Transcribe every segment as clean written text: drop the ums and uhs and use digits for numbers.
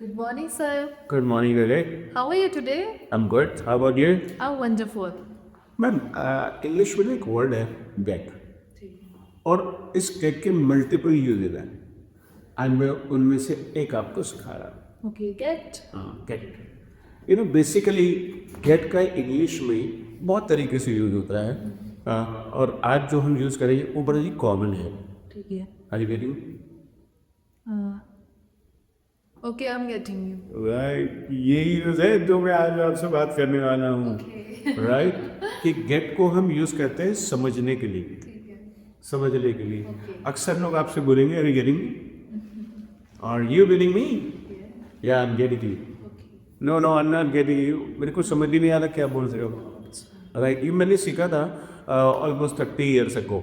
Good morning, sir. Good morning, Vivek. How are you today? I'm good. How about you? I'm wonderful. Ma'am English में ना एक word है gate, और इस gate के multiple usage हैं एंड मैं उनमें से एक आपको सिखा रहा हूँ। Okay, get. हाँ, गेट बेसिकली गेट का इंग्लिश में बहुत तरीके से यूज होता है। और आज जो हम यूज़ करेंगे वो बड़ा ही कॉमन है। ठीक है. Are you getting? Okay, I'm getting you. Right, यही यूज है जो मैं आज आपसे बात करने वाला हूँ। राइट, कि गेट को हम यूज करते हैं समझने के लिए, ठीक है. समझने के लिए। अक्सर लोग आपसे बोलेंगे आर यू गेटिंग मी, और यू गेटिंग मी, या I am getting you. No no, I am not getting you, मेरे को समझ ही नहीं आ रहा क्या बोल रहे हो। राइट, ये मैंने सीखा था almost 30 years ago.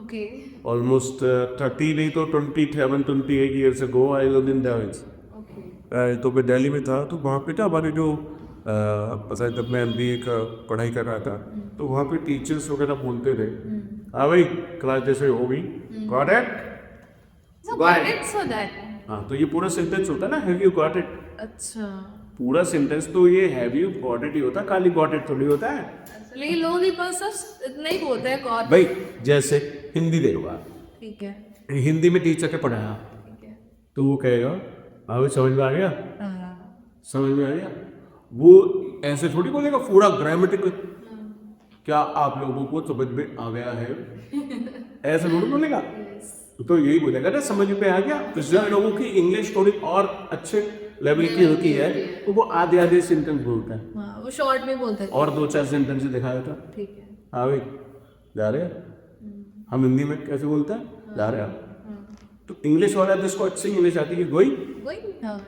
Okay. Almost 30 नहीं तो 27-28 years ago I lived in Delhi. Okay. तो मैं दिल्ली में था, तो वहाँ पे ना हमारे जो पता है, जब मैं MBA का पढ़ाई कर रहा था तो वहाँ पे टीचर्स वगैरह बोलते थे, हाँ भाई क्लास जैसे हो गई, got it, So got it, so that. हाँ। तो ये पूरा सेंटेंस होता है ना, हैव यू गॉट इट, अच्छा. पूरा सेंटेंस तो ये हैव यू गॉट इट ही होता है, खाली गॉट इट थोड़ी होता है लेकिन लोग ही बस इतना ही बोलते हैं got. भाई। जैसे हिंदी देखो आप, ठीक है. हिंदी में टीचर के पढ़ाया ठीक है. तो वो कहेगा हाँ भाई समझ में आ गया, हाँ. समझ में आ गया। वो ऐसे थोड़ी बोलेगा पूरा ग्रामेटिकल, क्या आप लोगों को समझ में आ गया है, ऐसे थोड़ी बोलेगा। तो यही बोलेगा ना समझ में आ गया। तो जिन लोगों की इंग्लिश थोड़ी और अच्छे लेवल की होती है तो वो आधे आधे सेंटेंस बोलता है, हाँ, वो शॉर्ट में बोलते हैं. और 2-4 सेंटेंस दिखाया था। ठीक है. हाँ भाई जा रहे हैं। हम हिंदी में कैसे बोलते हैं, जा रहे हैं। तो इंग्लिश वाला जिसको अच्छी इंग्लिश आती है गोई, वही. हाँ.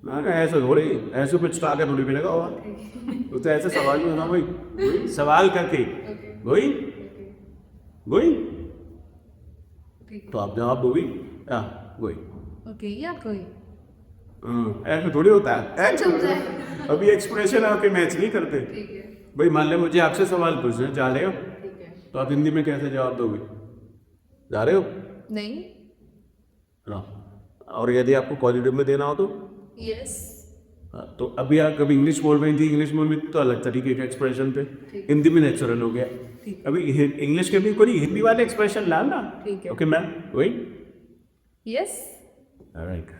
ना ना ऐसे थोड़ी, ऐसे कुछ आगे थोड़ी मिलेगा। और तो ऐसे सवाल में होना भाई, गोई सवाल करके गोई गोई, ठीक. तो आप जवाब दोगी या गोई। ओके, या कोई. ऐसे थोड़ी होता है, सच होता है. अभी एक्सप्रेशन आपके मैच नहीं करते। ठीक है. भाई मान ले मुझे आपसे सवाल पूछना है, जा रहे हो, ठीक है. तो आप हिंदी में कैसे जवाब दोगे, जा रहे हो नहीं. ना। और यदि आपको कॉरिडोर में देना हो तो यस. तो अभी आप कभी इंग्लिश बोल रही थी, इंग्लिश बोल रही थी तो अलग तरीके के एक्सप्रेशन थे, हिंदी में नेचुरल हो गया। ठीक. अभी इंग्लिश के भी कोई हिंदी वाले एक्सप्रेशन ला ना। ठीक है. ओके मैम, वही यस. राइट।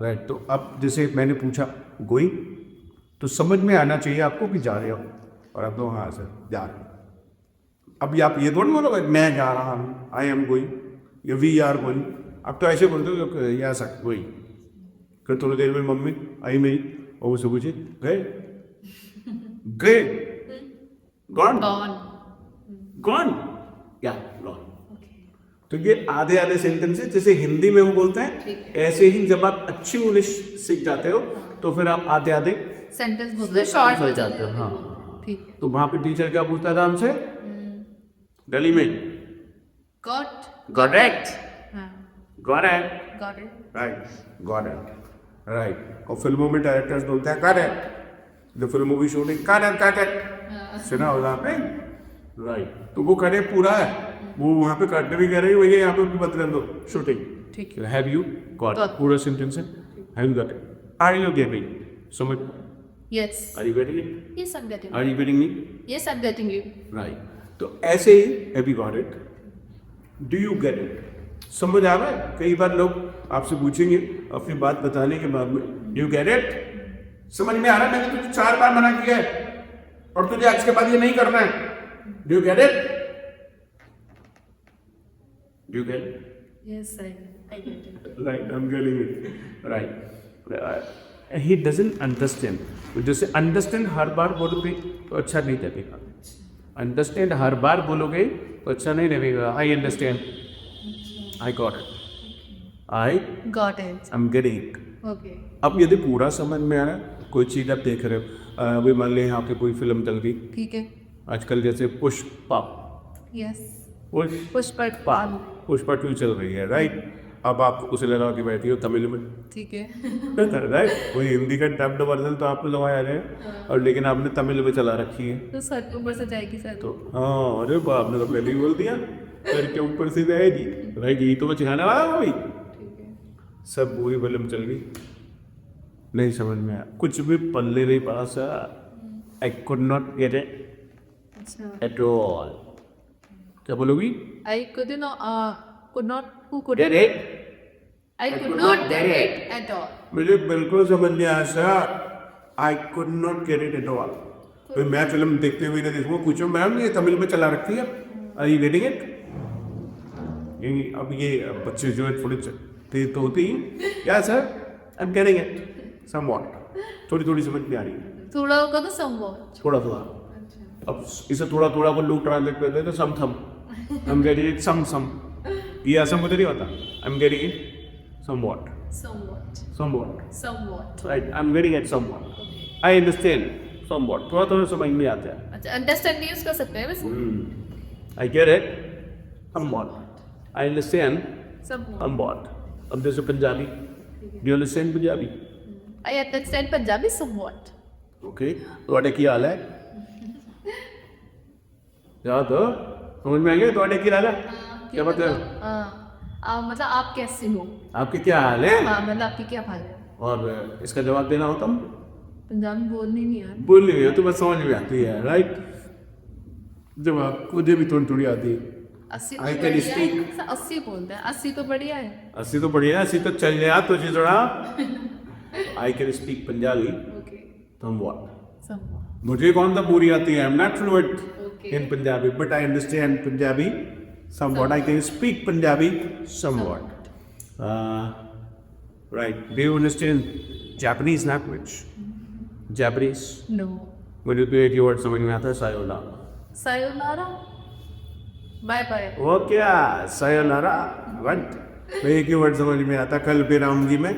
राइट, तो अब जैसे मैंने पूछा गोइंग, तो समझ में आना चाहिए आपको कि जा रहे हो, और आप तो हाँ सर जा रहे हो। अभी आप ये थोड़ी बोलोगे मैं जा रहा हूँ, आई एम गोइंग, या वी आर गोइंग। आप तो ऐसे बोलते हो या सर गोइंग। फिर थोड़ी देर में मम्मी आई मेरी और मुझसे पूछे गए गए, गॉन गॉन. गॉन, या गॉन। तो ये आधे आधे सेंटेंस है, जैसे हिंदी में वो बोलते हैं, ऐसे ही जब आप अच्छी इंग्लिश सीख जाते हो तो फिर आप आधे आधे सेंटेंस बोलते हैं शॉर्ट हो जाते हो। हाँ, ठीक है. तो वहां पे टीचर क्या पूछता था हमसे दिल्ली में, गॉट. करेक्ट, हाँ. Correct, got it. Right, correct, right. और फिल्मों में डायरेक्टर्स बोलते हैं करेक्ट, जो फिल्मों की शूटिंग करेक्ट करेक्ट सुना होगा आपने, राइट। तो वो करे पूरा है, वो वहाँ पे करने भी कह रही है, यहाँ पे भी बदल दो शूटिंग। ठीक है, हैव यू गॉट, Got. पूरा सेंटेंस है, have you got it, are you getting, समझ, yes. Are you getting it, yes, I am getting. Are you getting me, yes, I am getting you. Right. तो ऐसे ही have you got it, do you get it, समझ आ रहा है। कई बार लोग आपसे पूछेंगे अपनी बात बताने के बाद में, यू गेट इट, समझ में आ रहा है, मैंने तुझे 4 बार मना किया है और तुझे आज के बाद ये नहीं करना है, do you get it, do you get it, yes, I get it. right, I'm getting it, right. He doesn't understand. जैसे understand हर बार बोलोगे तो अच्छा नहीं लगेगा, understand हर बार बोलोगे तो अच्छा नहीं लगेगा। I understand, I got it, I got it. am getting it। Okay. अब यदि पूरा समझ में आया, कोई चीज़ आप देख रहे हो, अभी मान लें यहाँ पे कोई फिल्म चल गई ठीक है. आजकल, जैसे पुष्पा, यस. पुष्पा पुष्पा. पुष्पा 2 चल रही है, राइट। अब आप उसे लगा के बैठी हो तमिल में, ठीक है. राइट, वही हिंदी का डब्ड वर्जन तो आपने लगाया है, और लेकिन आपने तमिल में चला रखी है, तो सर ऊपर से जाएगी सर. तो हाँ, अरे बाप ने तो पहले ही बोल दिया सर के ऊपर से जाएगी, राइट। यही तो मैं सिखाने वाला हूँ भाई। ठीक है. सब वही फिल्म चल गई, नहीं समझ में आया, कुछ भी पल्ले नहीं पड़ा sir. I could not get it अच्छा. At all. क्या बोलोगी? I could not, who could get it. I could not get it at all. मुझे बिल्कुल समझ नहीं आया sir. I could not get it at all. तो मैं फिल्म देखते हुए नहीं देखूंगा, पूछो मैम ये तमिल में चला रखी है, आर यू गेटिंग इट? अब ये बच्चे जो है थोड़े तेज तो होती ही. या sir I am getting it somewhat. थोड़ी थोड़ी समझ में आ रही है, थोड़ा होगा तो somewhat. थोड़ा थोड़ा. अब इसे थोड़ा थोड़ा को लोग ट्रांसलेट करते हैं तो सम थम. I am getting it some. ये असम मुझे नहीं होता. I am getting it somewhat. Somewhat. Somewhat. Somewhat. Right. I am getting it somewhat. I understand somewhat. थोड़ा थोड़ा समझ में आता है. अच्छा, understand यूज कर सकते हैं वैसे. I get it. Somewhat. I understand. Somewhat. Somewhat. अब जैसे Punjabi. Do you understand Punjabi? I understand Punjabi somewhat. Okay. ਤੁਹਾਡੇ ਕੀ ਹਾਲ ਹੈ? क्या तो समझ में आ गया ਤੁਹਾਡੇ ਕੀ ਹਾਲ है? क्या मतलब? मतलब आप कैसे हो? आपके क्या हाल है? हाँ, मतलब आपकी क्या हाल है? और इसका जवाब देना होता हूँ. पंजाबी बोलनी नहीं यार. बोल नहीं है तो बस समझ में आती है. राइट. जवाब मुझे भी थोड़ी थोड़ी आती है. 80 I तो can बढ़िया speak. है. 80 बोलते हैं. 80 तो बढ़िया है. 80 तो बढ़िया. 80 तो चल गया तुझे थोड़ा. I can speak Punjabi. Okay. Somewhat. Somewhat. मुझे कौन सा पूरी आती है. आई am not fluent Okay. In Punjabi but I understand Punjabi somewhat. I can speak Punjabi somewhat. Right. Do you understand Japanese language? Japanese. No. मुझे तो एक ही वर्ड समझ में आता है, सायोनारा. Sayonara. Bye bye. वो क्या सायोनारा? व्हाट? एक ही वर्ड समझ में आता. कल पे रामजी में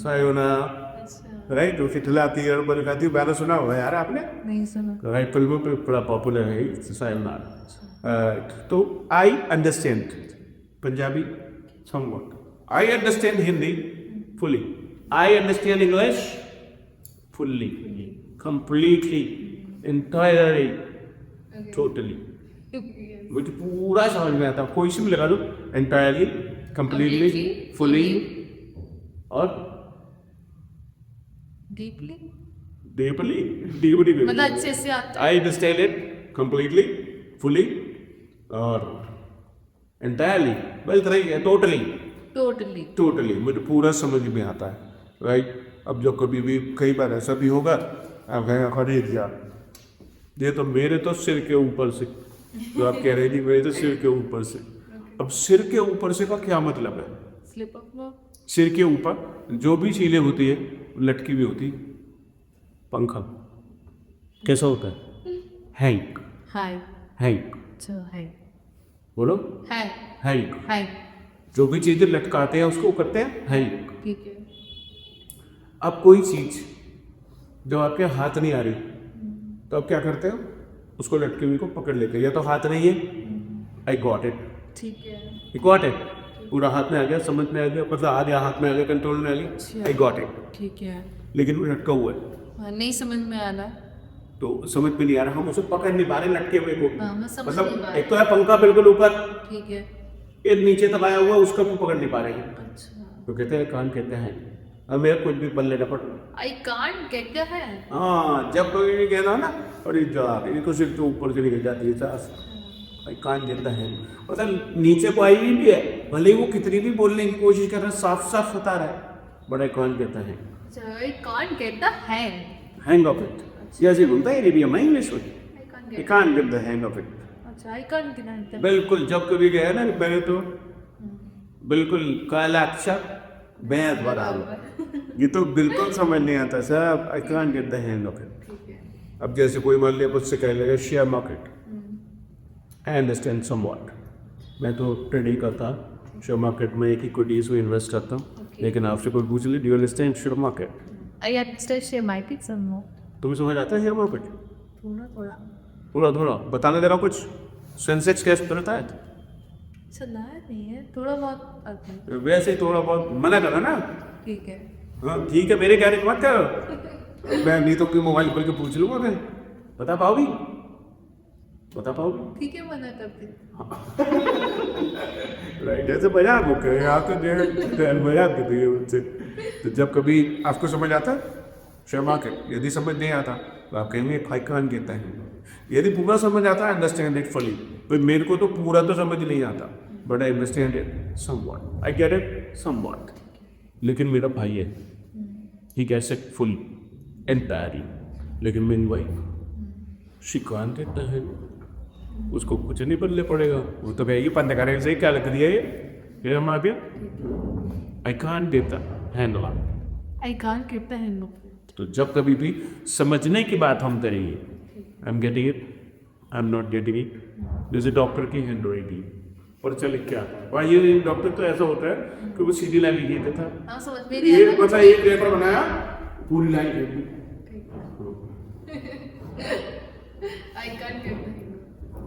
सायोनारा. अच्छा. राइट. वो खिठलाती है और बल खाती है. गाना सुना हुआ यार आपने? नहीं सुना. राइट. फिल्मों पे बड़ा पॉपुलर है सायोनारा. तो I understand Punjabi somewhat. I understand Hindi fully. I understand English fully, completely, entirely, totally. मुझे पूरा समझ में आता. कोई सी भी लगा दो. इंटायरली, कंप्लीटली, फुली और Deeply. डीपली. डीपली मतलब अच्छे से आता है. आई अंडरस्टैंड इट कंप्लीटली, फुली और एंटायरली. बस इतना ही है. टोटली. Totally. टोटली मुझे पूरा समझ में आता है. राइट. अब जो कभी भी कई बार ऐसा भी होगा, आप कहेंगे खरीद जा ये तो मेरे तो सिर के ऊपर से. तो आप कह रहे जी मेरे तो सिर के ऊपर से. अब सिर के ऊपर से का क्या मतलब है? Slip of the. सिर के ऊपर जो भी चीजें होती है लटकी भी होती. पंखा कैसा होता है? हैंग. Hi. हैंग. अच्छा है. बोलो. Hi. हैंग. Hi. जो भी चीजें लटकाते हैं उसको करते हैं हैंग. ठीक है. अब कोई चीज जो आपके हाथ नहीं आ रही तो आप क्या करते हो? उसको लटके हुए को पकड़ लेते हो. या तो हाथ नहीं है. I got it. ठीक है. I got it. पूरा हाथ में आ गया, समझ में आ गया, मतलब आ गया, हाथ में आ गया, कंट्रोल में आ गया. अच्छा. I got it. ठीक है. लेकिन वो लटका हुआ है हाँ, नहीं समझ में आ रहा. तो समझ में नहीं आ रहा. हम उसे पकड़ नहीं पा रहे लटके हुए को. हाँ, मैं समझ नहीं पा मतलब रही. एक तो है पंखा बिल्कुल ऊपर, ठीक है. एक नीचे दबाया हुआ, उसका भी पकड़ नहीं पा रहे हैं. अच्छा. तो कहते हैं कान कहते हैं अब मेरा कुछ भी बल्ले न पड़. I can't get the hand. हाँ. जब कोई ये कहना ना अरे जा ये तो सिर्फ तो ऊपर से निकल जाती है सांस. भाई कान कहता है मतलब नीचे को आई हुई भी है, भले ही वो कितनी भी बोलने की कोशिश कर रहा है, साफ साफ बता रहा है, बड़ा कान कहता है. अच्छा, I can't get the hand. Hang of it. जैसे बोलता है ये भी इंग्लिश में. I can't ये get. Can't get the hang of it. अच्छा, I can't get the. बिल्कुल. जब कभी गया ना मैंने तो बिल्कुल काला अक्षर बैद बराबर. ये तो बिल्कुल समझ नहीं आता sir. I can't get the hang of it. ठीक है. अब जैसे कोई मान लिया मुझसे कह लेगा शेयर मार्केट. आई अंडरस्टैंड समवॉट. मैं तो ट्रेडिंग करता शेयर मार्केट में एक इक्विटीज में इन्वेस्ट करता हूँ. लेकिन आपसे कोई पूछ ले do you understand share market? I understand share market some more. तुम्हें समझ आता है शेयर मार्केट? थोड़ा थोड़ा. थोड़ा थोड़ा बताने दे रहा हूँ कुछ. सेंसेक्स कैसे करता है? चला नहीं है, थोड़ा बहुत आता है. वैसे ही थोड़ा बहुत मना करा ना. ठीक है. हाँ ठीक है. मेरे कहने की मत करो. मैं नहीं तो कोई मोबाइल खोल के पूछ लूंगा. मैं बता पाओगी? बता पाओगे? ठीक है, मना करते। राइट, ऐसे मजाक हो गए आप तो मजाक कर रही है उनसे। तो जब कभी आपको समझ आता है शर्मा के, यदि समझ नहीं आता तो आप कहेंगे आई कांट गेट दैट। यदि पूरा समझ आता है अंडरस्टैंड इट फुली। तो मेरे को तो पूरा तो समझ नहीं आता, but I understand it somewhat, I get it somewhat. लेकिन मेरा भाई है, he gets it full entirely, लेकिन मेरी wife she can't get the hint. उसको कुछ नहीं बदलने पड़ेगा, वो तो कहेगी पंद करेंगे से क्या लग रही है ये हम आ गया। आई can't get the handle. I can't keep the hand. तो जब कभी भी समझने की बात हम करेंगे, आई am getting it, I am not getting it, जैसे डॉक्टर की हैंड राइटिंग पर चले क्या वहाँ ये डॉक्टर तो ऐसा होता है कि वो सीधी लाइन लिख देता था। हाँ, समझ मेरी ये मतलब एक पेपर बनाया पूरी लाइन लिख दी। I can't keep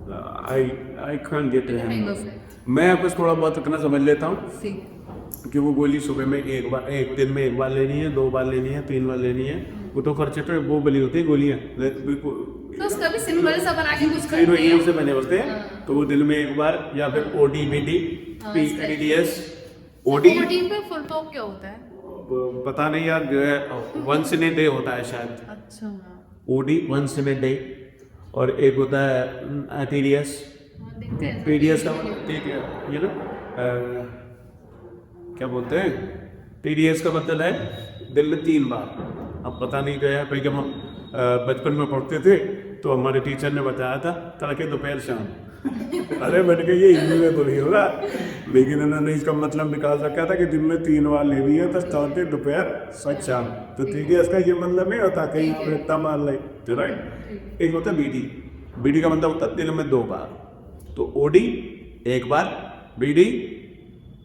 the I can't get hand hand. Off it. मैं बस थोड़ा बहुत इतना समझ लेता हूँ ठीक। कि वो गोली सुबह में एक दिन में एक बार लेनी है, 2 बार लेनी है, 3 बार लेनी है। वो तो खर्चे तो वो बली होती है गोलियाँ, तो उसका भी सिंपल सा बना के कुछ करते हीरोइन हैं। से बने होते हैं। तो वो दिन में एक बार या फिर ODBD PDS OD ओडी पे फुल फॉर्म क्या होता है? पता नहीं यार, जो है वंस इन ए डे होता है शायद। अच्छा, OD once in a day, और एक होता है TDS। देखते हैं। TDS का मतलब ये ना क्या बोलते हैं, TDS का मतलब है दिन में 3 बार। अब पता नहीं क्या है, भाई जब हम बचपन में पढ़ते थे तो हमारे टीचर ने बताया था तड़के दोपहर शाम। अरे मैंने कहा ये हिंदी में तो नहीं हो रहा, लेकिन उन्होंने इसका मतलब निकाल रखा था कि दिन में 3 बार लेनी है, तो तड़के दोपहर सच शाम। तो TDS का ये मतलब नहीं होता कहीं पर इतना मार ले, राइट। एक होता है BD का मतलब होता है दिन में 2 बार। तो OD 1 बार, BD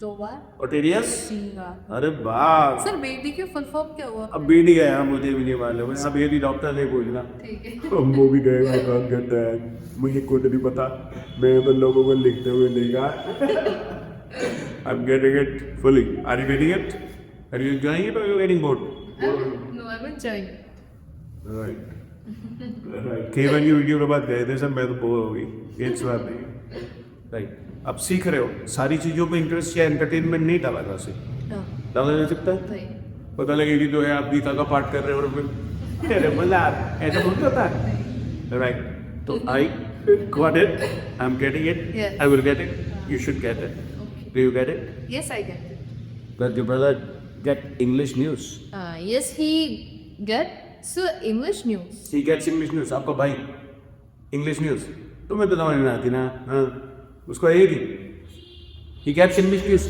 2 बार और TDS 3 बार। अरे वाह। सर बेटी के फुल फॉर्म क्या हुआ? अब BD गया मुझे भी नहीं मालूम, अब ये भी डॉक्टर नहीं पूछना। ठीक है। अब वो भी गए काम करता है, मुझे खुद नहीं पता, मैंने तो लोगों को लिखते हुए देखा। I am getting it fully. Are you getting it? Are you enjoying it और you getting bored? No, I am enjoying. Right right. केवल की वीडियो के बाद गए थे सब, मैं तो बोर हो गई, एक बात नहीं। राइट, अब सीख रहे हो सारी चीज़ों में इंटरेस्ट या एंटरटेनमेंट नहीं डाला था से डाला जा सकता है। सही। पता लगे कि जो है आप गीता का पाठ कर रहे हो और फिर अरे मजा ऐसा बहुत होता है। राइट, तो I got it, I am getting it, Yes. I will get it, you should get it. Do you get it? Yes, I get it. Does your brother get English news? Yes, he get so English news. He gets English news. आपका भाई English news तुम्हें तो समझ में आती ना। हाँ, उसको आएगी। He gets English news.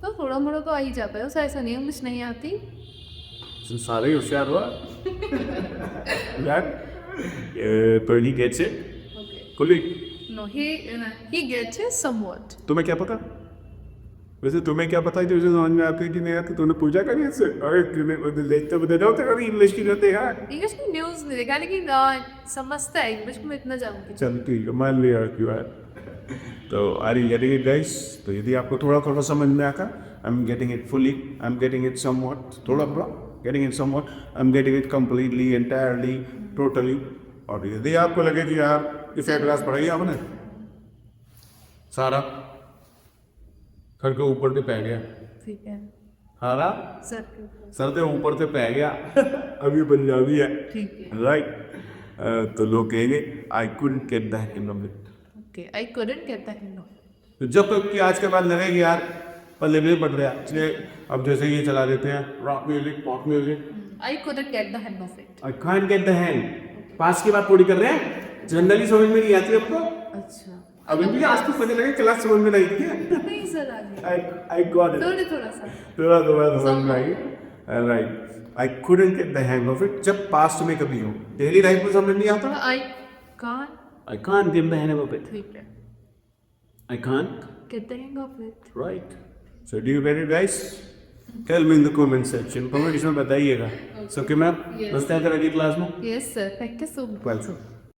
तो थोड़ा मोड़ा तो आ ही जाता है, उसे ऐसा नहीं इंग्लिश नहीं आती। सारे ही होशियार हुआ यार। तो he gets it Okay. fully। No, he gets it somewhat. तुम्हें क्या पता? वैसे तुम्हें क्या पता है जो समझ में आती है कि नहीं आती? तूने पूजा करी इससे? अरे तूने देखते बता जाओ तो कभी इंग्लिश की रहते यार। इंग्लिश की न्यूज़ नहीं देखा, लेकिन समझता है इंग्लिश में, इतना जानती हूँ। चल ठीक है, मान लिया क्यों यार। तो are you getting it guys? तो यदि आपको थोड़ा थोड़ा समझ में आता, I am getting it fully, I am getting it somewhat, थोड़ा थोड़ा getting it somewhat, I am getting it completely, entirely, totally. और यदि आपको लगे कि यार इस क्लास पढ़ाई आपने सारा घर के ऊपर से पै गया, ठीक है सारा सर के ऊपर। सर के ऊपर से पै गया। अभी पंजाबी है, ठीक है। राइट। तो लोग कहेंगे आई couldn't get the hang of it. Okay, I couldn't get the hang of it. तो जब तक कि आज के बाद लगेगी यार पल्ले भी बढ़ रहा है, इसलिए अब जैसे ये चला देते हैं rock music, pop music. I couldn't get the hang of it. I can't get the hang, पास की बात थोड़ी कर रहे हैं, जनरली समझ में नहीं आती आपको। अच्छा, अभी भी आज तो मुझे लगे क्लास समझ में नहीं थी। नहीं सर आ गया। आई गॉट इट, थोड़ा सा। थोड़ा समझ में आई। Right, I couldn't get the hang of it जब पास्ट में कभी हो, डेली लाइफ में समझ नहीं आता। I can't, I can't get the hang of it, ठीक है, I can't. get the hang of it. Right. So do you get it, guys? Tell me in the comment section. Comment इसमें बताइएगा। So कि मैं Yes. बसते हैं अगली class में। Yes sir, thank you so much. Welcome.